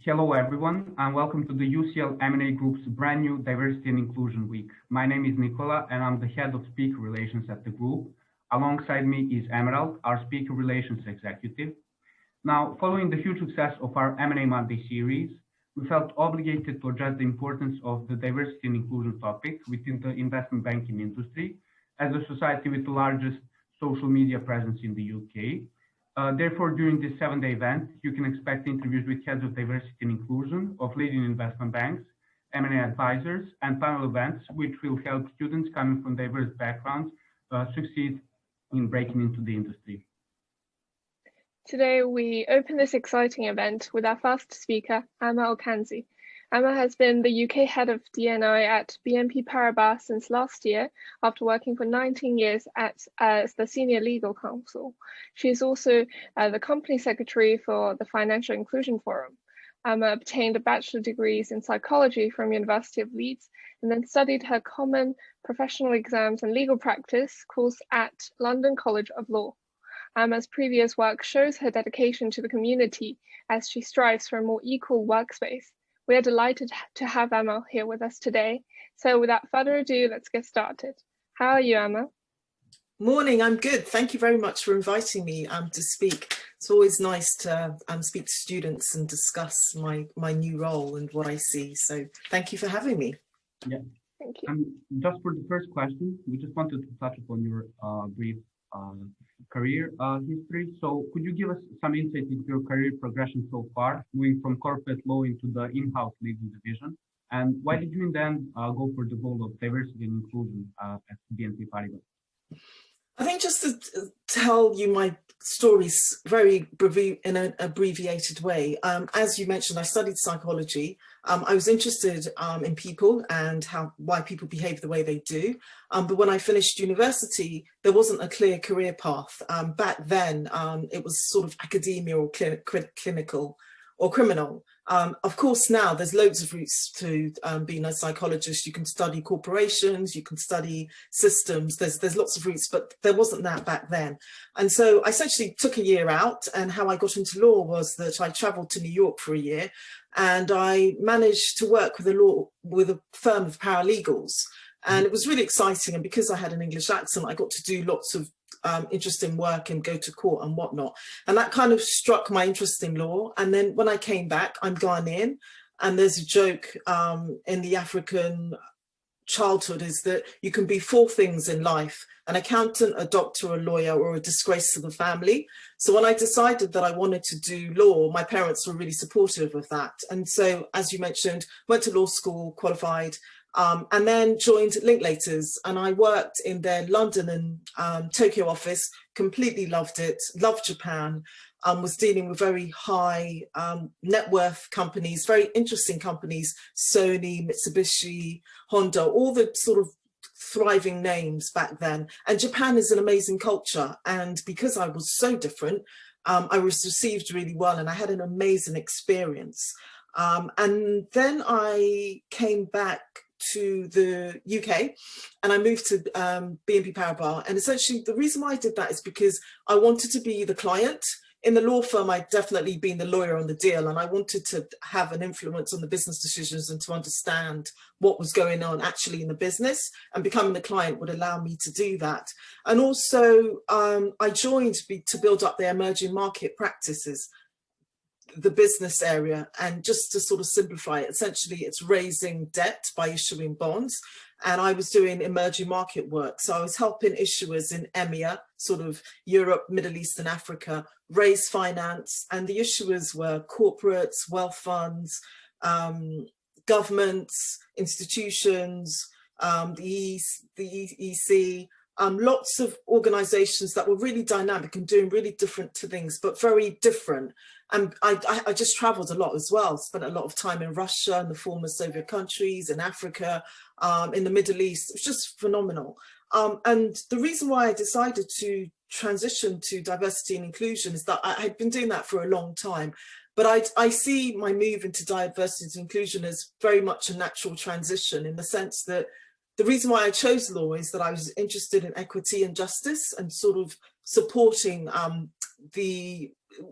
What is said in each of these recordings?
Hello everyone, and welcome to the UCL M&A Group's brand new Diversity and Inclusion Week. My name is Nicola, and I'm the Head of Speaker Relations at the group. Alongside me is Emerald, our Speaker Relations Executive. Now, following the huge success of our M&A Monday series, we felt obligated to address the importance of the diversity and inclusion topic within the investment banking industry as a society with the largest social media presence in the UK. Therefore, during this 7-day event, you can expect interviews with heads of diversity and inclusion of leading investment banks, M&A advisors, and panel events, which will help students coming from diverse backgrounds succeed in breaking into the industry. Today, we open this exciting event with our first speaker, Ama Ocansey. Ama has been the UK Head of D&I at BNP Paribas since last year, after working for 19 years as the Senior Legal Counsel. She is also the Company Secretary for the Financial Inclusion Forum. Ama obtained a bachelor's degrees in psychology from University of Leeds and then studied her common professional exams and legal practice course at London College of Law. Ama's previous work shows her dedication to the community as she strives for a more equal workspace. We are delighted to have Ama here with us today. So without further ado, let's get started. How are you, Ama? Morning, I'm good. Thank you very much for inviting me to speak. It's always nice to speak to students and discuss my new role and what I see. So thank you for having me. Yeah. Thank you. And just for the first question, we just wanted to touch upon your brief career history. So could you give us some insight into your career progression so far, moving from corporate law into the in-house legal division? And why did you then go for the goal of diversity and inclusion at BNP Paribas? I think just to tell you my stories very in an abbreviated way. As you mentioned, I studied psychology. I was interested in people and why people behave the way they do. But when I finished university, there wasn't a clear career path. Back then, it was sort of academia or clinical or criminal. Of course, now there's loads of routes to being a psychologist. You can study corporations, you can study systems, there's lots of routes, but there wasn't that back then. And so I essentially took a year out, and how I got into law was that I traveled to New York for a year, and I managed to work with a firm of paralegals. And it was really exciting, and because I had an English accent, I got to do lots of interesting work and go to court and whatnot. And that kind of struck my interest in law. And then when I came back, I'm Ghanaian, and there's a joke in the African childhood is that you can be 4 things in life: an accountant, a doctor, a lawyer, or a disgrace to the family. So when I decided that I wanted to do law, my parents were really supportive of that. And so, as you mentioned, went to law school, qualified, and then joined Linklaters, and I worked in their London and Tokyo office, completely loved it, loved Japan, was dealing with very high net worth companies, very interesting companies, Sony, Mitsubishi, Honda, all the sort of thriving names back then. And Japan is an amazing culture. And because I was so different, I was received really well, and I had an amazing experience. And then I came back to the UK and I moved to BNP Paribas. And essentially the reason why I did that is because I wanted to be the client. In the law firm, I'd definitely been the lawyer on the deal, and I wanted to have an influence on the business decisions and to understand what was going on actually in the business, and becoming the client would allow me to do that. And also I joined to build up their emerging market practices, the business area. And just to sort of simplify it, essentially it's raising debt by issuing bonds, and I was doing emerging market work. So I was helping issuers in EMEA, sort of Europe, Middle East and Africa, raise finance. And the issuers were corporates, wealth funds, governments, institutions, the EC, lots of organizations that were really dynamic and doing really different things, but very different. And I just traveled a lot as well, spent a lot of time in Russia and the former Soviet countries, in Africa, in the Middle East. It was just phenomenal. And the reason why I decided to transition to diversity and inclusion is that I had been doing that for a long time. But I see my move into diversity and inclusion as very much a natural transition, in the sense that the reason why I chose law is that I was interested in equity and justice and sort of supporting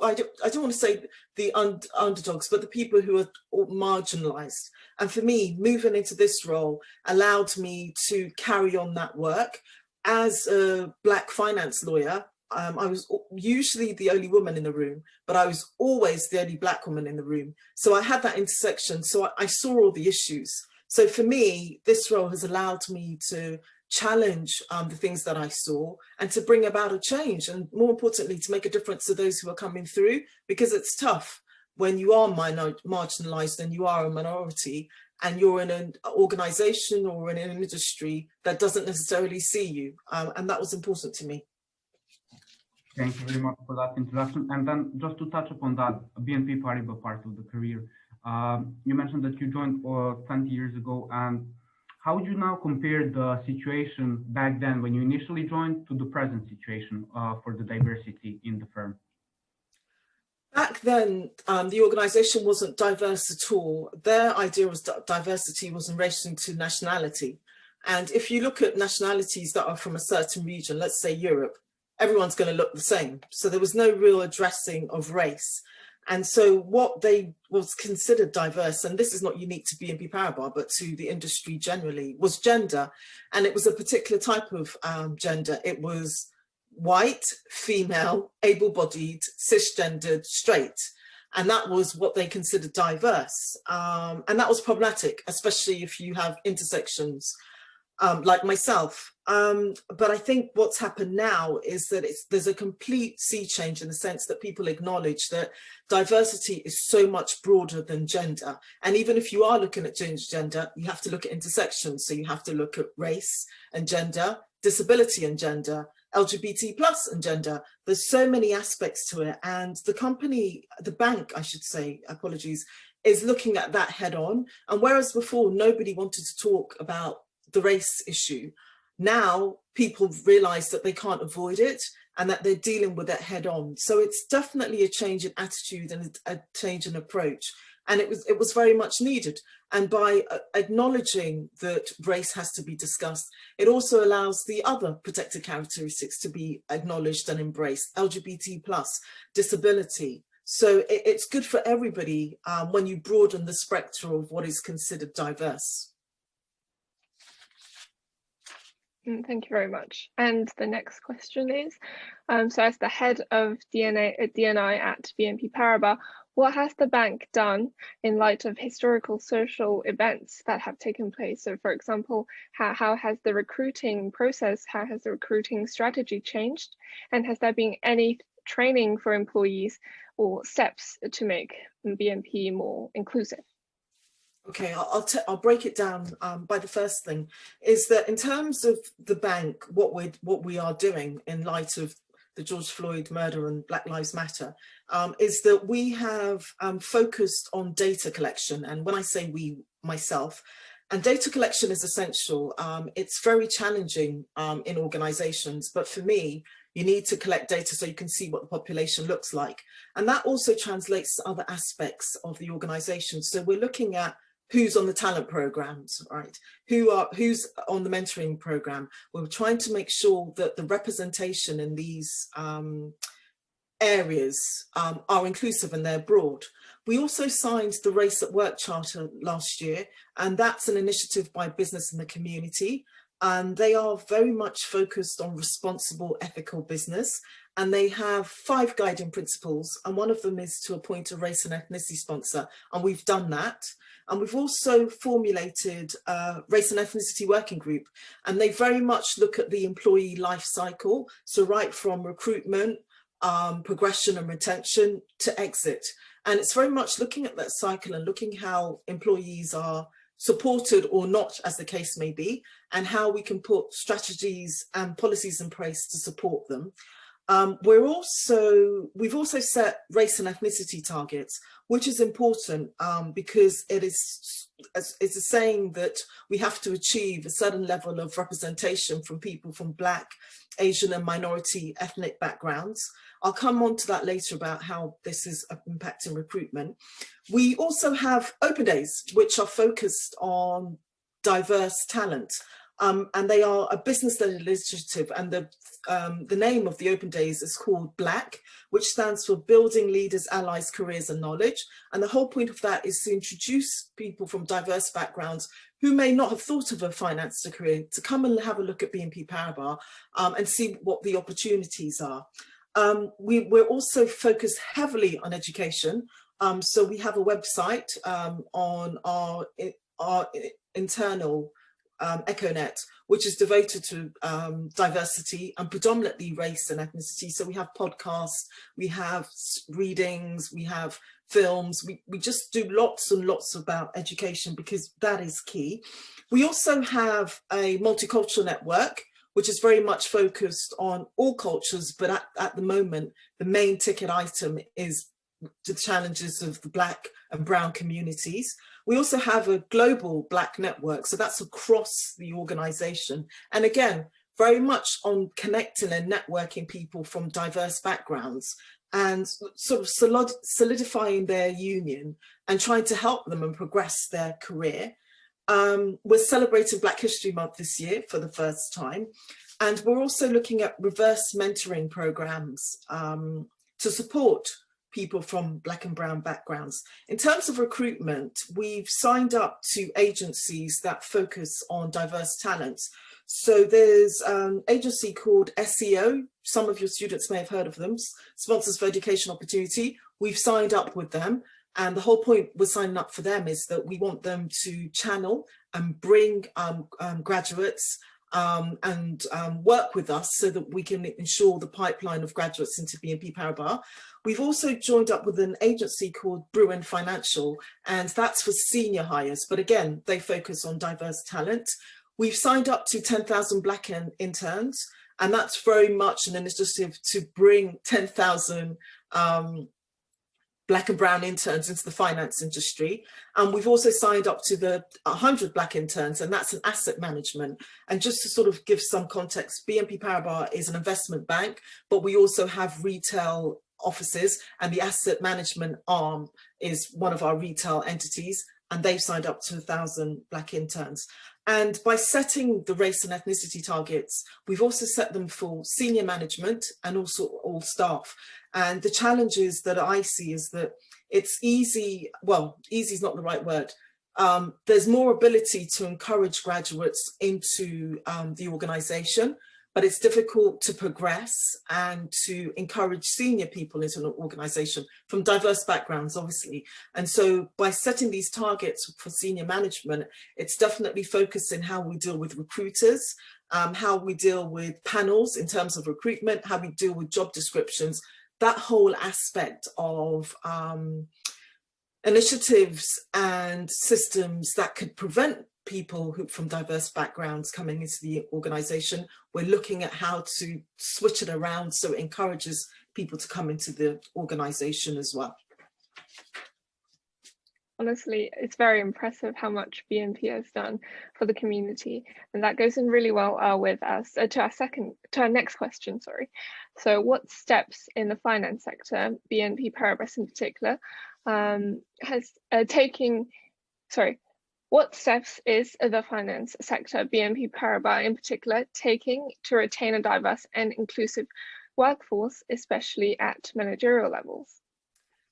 I don't want to say the underdogs, but the people who are marginalized. And for me, moving into this role allowed me to carry on that work. As a Black finance lawyer, I was usually the only woman in the room, but I was always the only Black woman in the room. So I had that intersection. So I saw all the issues. So for me, this role has allowed me to challenge the things that I saw and to bring about a change, and more importantly, to make a difference to those who are coming through, because it's tough when you are marginalized and you are a minority and you're in an organization or in an industry that doesn't necessarily see you. And that was important to me. Thank you very much for that introduction. And then just to touch upon that BNP Paribas part of the career, you mentioned that you joined 20 years ago, and how would you now compare the situation back then when you initially joined to the present situation for the diversity in the firm? Back then, the organisation wasn't diverse at all. Their idea was that diversity was in relation to nationality. And if you look at nationalities that are from a certain region, let's say Europe, everyone's going to look the same. So there was no real addressing of race. And so what they was considered diverse, and this is not unique to BNP Paribas, but to the industry generally, was gender. And it was a particular type of gender. It was white, female, able-bodied, cisgendered, straight. And that was what they considered diverse. And that was problematic, especially if you have intersections like myself. But I think what's happened now is that there's a complete sea change in the sense that people acknowledge that diversity is so much broader than gender. And even if you are looking at gender, you have to look at intersections. So you have to look at race and gender, disability and gender, LGBT plus and gender. There's so many aspects to it. And the bank, I should say, apologies, is looking at that head on. And whereas before nobody wanted to talk about the race issue, now people realize that they can't avoid it and that they're dealing with it head on. So it's definitely a change in attitude and a change in approach. And it was very much needed. And by acknowledging that race has to be discussed, it also allows the other protected characteristics to be acknowledged and embraced, LGBT plus, disability. So it's good for everybody when you broaden the spectrum of what is considered diverse. Thank you very much. And the next question is, so as the head of D&I at BNP Paribas, what has the bank done in light of historical social events that have taken place? So for example, how has the recruiting process, how has the recruiting strategy changed? And has there been any training for employees or steps to make BNP more inclusive? Okay, I'll break it down by the first thing is that in terms of the bank, what we are doing in light of the George Floyd murder and Black Lives Matter is that we have focused on data collection. And when I say we, myself, and data collection is essential. It's very challenging in organizations, but for me, you need to collect data so you can see what the population looks like. And that also translates to other aspects of the organization. So we're looking at who's on the talent programs, right? Who's on the mentoring program. We're trying to make sure that the representation in these areas are inclusive and they're broad. We also signed the Race at Work Charter last year, and that's an initiative by business and the community. And they are very much focused on responsible, ethical business. And they have 5 guiding principles. And one of them is to appoint a race and ethnicity sponsor. And we've done that. And we've also formulated a race and ethnicity working group. And they very much look at the employee life cycle. So right from recruitment, progression and retention to exit. And it's very much looking at that cycle and looking how employees are supported or not, as the case may be, and how we can put strategies and policies in place to support them. We've also set race and ethnicity targets, which is important because it's a saying that we have to achieve a certain level of representation from people from Black, Asian and minority ethnic backgrounds. I'll come on to that later about how this is impacting recruitment. We also have open days, which are focused on diverse talent. and they are a business-led initiative, and the name of the Open Days is called BLACK, which stands for Building Leaders, Allies, Careers and Knowledge. And the whole point of that is to introduce people from diverse backgrounds who may not have thought of a finance career to come and have a look at BNP Paribas and see what the opportunities are. We're also focused heavily on education. So we have a website on our internal EcoNet, which is devoted to diversity and predominantly race and ethnicity. So we have podcasts, we have readings, we have films, we just do lots and lots about education because that is key. We also have a multicultural network, which is very much focused on all cultures, but at the moment, the main ticket item is the challenges of the Black and Brown communities. We also have a global Black network, so that's across the organisation. And again, very much on connecting and networking people from diverse backgrounds and sort of solidifying their union and trying to help them and progress their career. We're celebrating Black History Month this year for the first time. And we're also looking at reverse mentoring programs to support people from Black and Brown backgrounds. In terms of recruitment, we've signed up to agencies that focus on diverse talents. So there's an agency called SEO. Some of your students may have heard of them, Sponsors for Education Opportunity. We've signed up with them. And the whole point we're signing up for them is that we want them to channel and bring graduates and work with us so that we can ensure the pipeline of graduates into BNP Paribas. We've also joined up with an agency called Bruin Financial, and that's for senior hires. But again, they focus on diverse talent. We've signed up to 10,000 Black interns, and that's very much an initiative to bring 10,000 Black and Brown interns into the finance industry. And we've also signed up to the 100 Black interns, and that's an asset management. And just to sort of give some context, BNP Paribas is an investment bank, but we also have retail offices, and the asset management arm is one of our retail entities, and they've signed up to 1,000 Black interns. And by setting the race and ethnicity targets, we've also set them for senior management and also all staff. And the challenges that I see is that it's easy, well, easy is not the right word. There's more ability to encourage graduates into the organisation, but it's difficult to progress and to encourage senior people into an organisation from diverse backgrounds, obviously. And so by setting these targets for senior management, it's definitely focusing how we deal with recruiters, how we deal with panels in terms of recruitment, how we deal with job descriptions, that whole aspect of initiatives and systems that could prevent people from diverse backgrounds coming into the organisation. We're looking at how to switch it around so it encourages people to come into the organisation as well. Honestly, it's very impressive how much BNP has done for the community, and that goes in really well with us to our next question. Sorry. So, what steps in the finance sector, BNP Paribas in particular, what steps is the finance sector, BNP Paribas in particular, taking to retain a diverse and inclusive workforce, especially at managerial levels?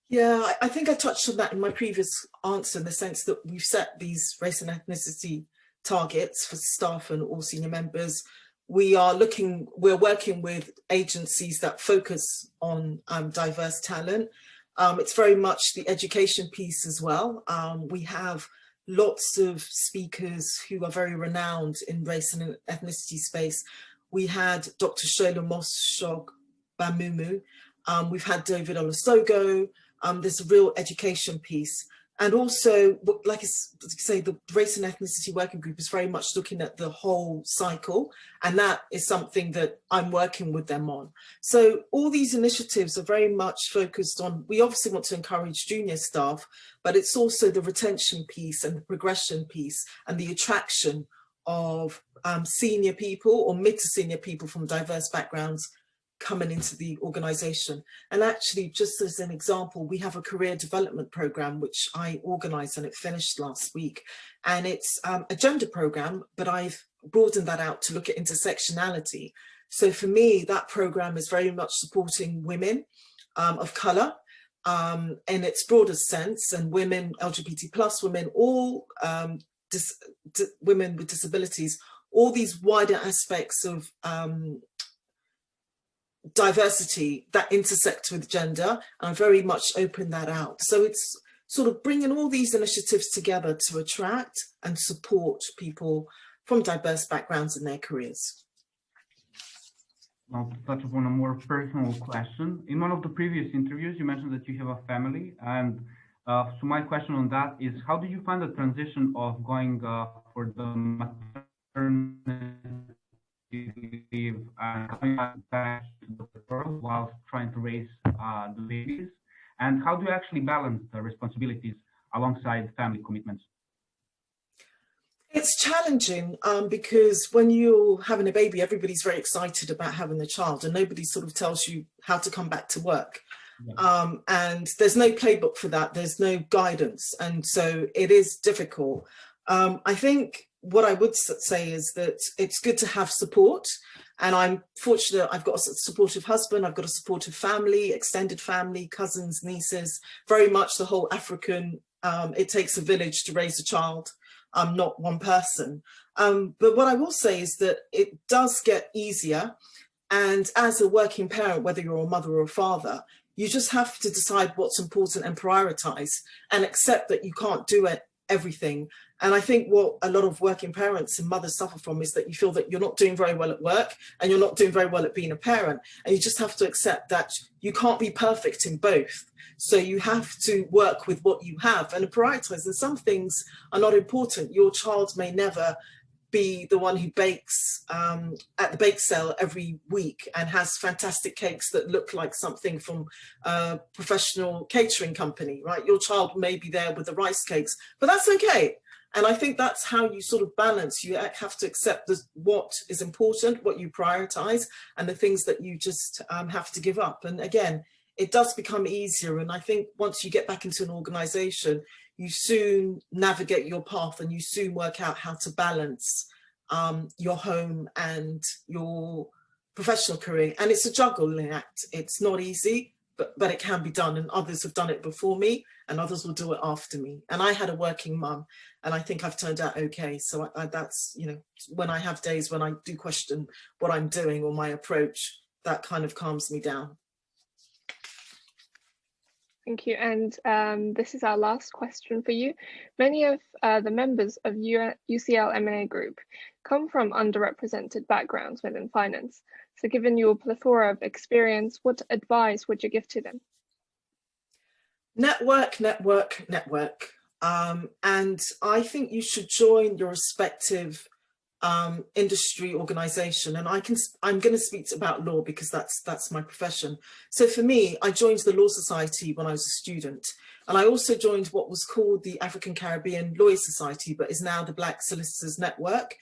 Yeah, I think I touched on that in my previous answer, in the sense that we've set these race and ethnicity targets for staff and all senior members. We're working with agencies that focus on diverse talent. It's very much the education piece as well. We have lots of speakers who are very renowned in race and ethnicity space. We had Dr. Shola Mosshog Bamumu. We've had David Olusogo. There's a real education piece. And also, like I say, the Race and Ethnicity Working Group is very much looking at the whole cycle. And that is something that I'm working with them on. So all these initiatives are very much focused on, we obviously want to encourage junior staff, but it's also the retention piece and the progression piece and the attraction of senior people or mid to senior people from diverse backgrounds coming into the organisation. And actually, just as an example, we have a career development programme which I organised, and it finished last week. And it's a gender programme, but I've broadened that out to look at intersectionality. So for me, that program is very much supporting women of colour in its broadest sense, and women, LGBT plus women, all women with disabilities, all these wider aspects of diversity that intersect with gender, and very much open that out. So it's sort of bringing all these initiatives together to attract and support people from diverse backgrounds in their careers. Well, to touch upon a more personal question, in one of the previous interviews, you mentioned that you have a family, and so my question on that is, how do you find the transition of going for the maternity leave and coming back to the world while trying to raise the babies? And how do you actually balance the responsibilities alongside family commitments? It's challenging because when you're having a baby, everybody's very excited about having the child, and nobody sort of tells you how to come back to work. Yeah. And there's no playbook for that. There's no guidance. And so it is difficult. I think what I would say is that it's good to have support. And I'm fortunate, I've got a supportive husband, I've got a supportive family, extended family, cousins, nieces, very much the whole African, it takes a village to raise a child. Not one person. But what I will say is that it does get easier. And as a working parent, whether you're a mother or a father, you just have to decide what's important and prioritize and accept that you can't do everything. And I think what a lot of working parents and mothers suffer from is that you feel that you're not doing very well at work and you're not doing very well at being a parent. And you just have to accept that you can't be perfect in both. So you have to work with what you have and prioritize. And some things are not important. Your child may never be the one who bakes at the bake sale every week and has fantastic cakes that look like something from a professional catering company, right? Your child may be there with the rice cakes, but that's okay. And I think that's how you sort of balance. You have to accept what is important, what you prioritize, and the things that you just have to give up. And again, it does become easier. And I think once you get back into an organization, you soon navigate your path and you soon work out how to balance your home and your professional career. And it's a juggling act. It's not easy, but it can be done. And others have done it before me and others will do it after me. And I had a working mum and I think I've turned out okay. So that's, you know, when I have days when I do question what I'm doing or my approach, that kind of calms me down. Thank you. And this is our last question for you. Many of the members of UCL M&A Group come from underrepresented backgrounds within finance. So given your plethora of experience, what advice would you give to them? Network, network, network. And I think you should join your respective industry organization, and I'm going to speak about law because that's my profession. So for me, I joined the Law Society when I was a student, and I also joined what was called the African Caribbean Lawyers Society, but is now the Black Solicitors Network.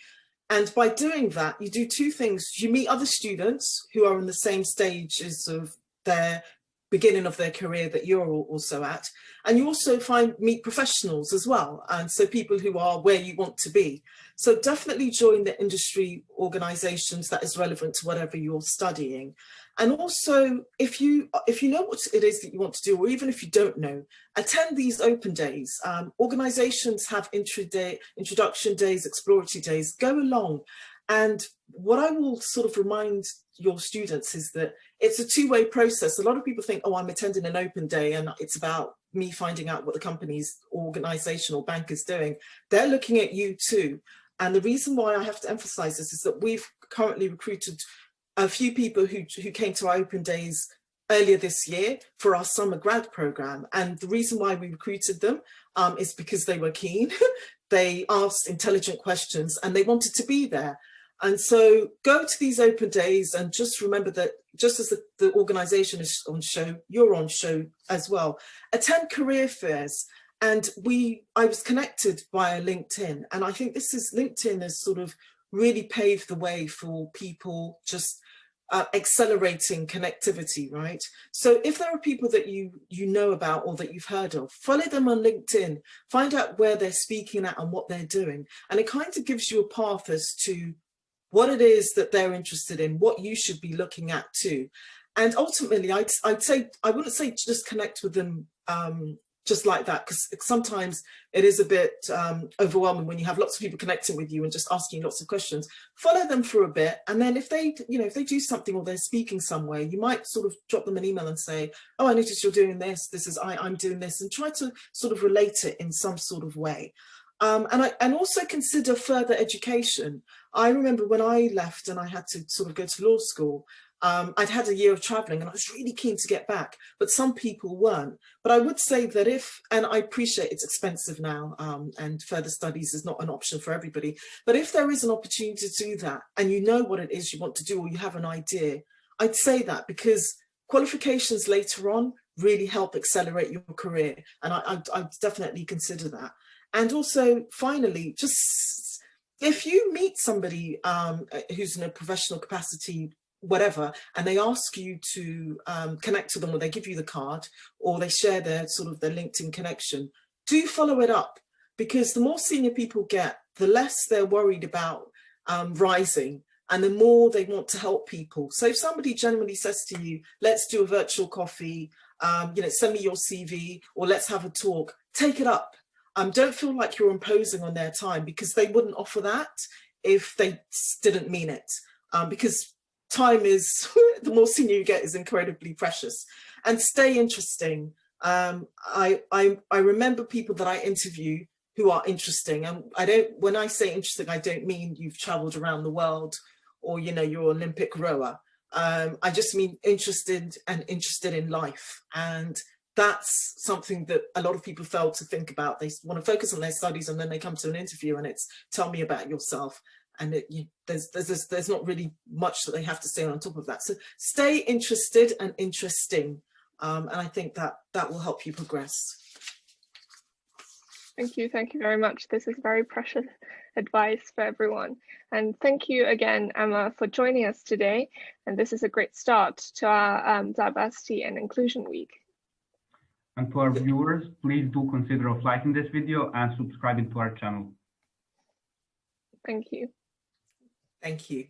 And by doing that, you do two things. You meet other students who are in the same stages of their beginning of their career that you're also at, and you also meet professionals as well, and so people who are where you want to be. So definitely join the industry organizations that is relevant to whatever you're studying. And also, if you know what it is that you want to do, or even if you don't know, attend these open days. Organizations have introduction days, exploratory days. Go along. And what I will sort of remind your students is that it's a two-way process. A lot of people think, oh, I'm attending an open day and it's about me finding out what the company's organization or bank is doing. They're looking at you too. And the reason why I have to emphasize this is that we've currently recruited a few people who came to our open days earlier this year for our summer grad program. And the reason why we recruited them is because they were keen. They asked intelligent questions and they wanted to be there. And so go to these open days and just remember that just as the organization is on show, you're on show as well. Attend career fairs. And I was connected via LinkedIn. And I think LinkedIn has sort of really paved the way for people just accelerating connectivity, right? So if there are people that you know about or that you've heard of, follow them on LinkedIn, find out where they're speaking at and what they're doing. And it kind of gives you a path as to what it is that they're interested in, what you should be looking at too. And ultimately, I'd say, I wouldn't say just connect with them just like that, because sometimes it is a bit overwhelming when you have lots of people connecting with you and just asking lots of questions. Follow them for a bit, and then if they, if they do something or they're speaking somewhere, you might sort of drop them an email and say, oh, I noticed you're doing this. This is I'm doing this, and try to sort of relate it in some sort of way. And also consider further education. I remember when I left and I had to sort of go to law school, I'd had a year of traveling and I was really keen to get back, but some people weren't. But I would say that and I appreciate it's expensive now, and further studies is not an option for everybody, but if there is an opportunity to do that and you know what it is you want to do or you have an idea, I'd say that, because qualifications later on really help accelerate your career. And I'd definitely consider that. And also, finally, just if you meet somebody who's in a professional capacity, whatever, and they ask you to connect to them, or they give you the card, or they share their LinkedIn connection, do follow it up, because the more senior people get, the less they're worried about rising, and the more they want to help people. So if somebody genuinely says to you, let's do a virtual coffee, send me your CV, or let's have a talk, take it up. Don't feel like you're imposing on their time, because they wouldn't offer that if they didn't mean it, because time is, the more senior you get, is incredibly precious. And stay interesting. I remember people that I interview who are interesting, and when I say interesting, I don't mean you've traveled around the world or you're an Olympic rower. I just mean interested in life. And that's something that a lot of people fail to think about. They want to focus on their studies, and then they come to an interview and it's, tell me about yourself. And there's not really much that they have to say on top of that. So stay interested and interesting. And I think that will help you progress. Thank you very much. This is very precious advice for everyone. And thank you again, Ama, for joining us today. And this is a great start to our Diversity and Inclusion Week. And to our viewers, please do consider liking this video and subscribing to our channel. Thank you. Thank you.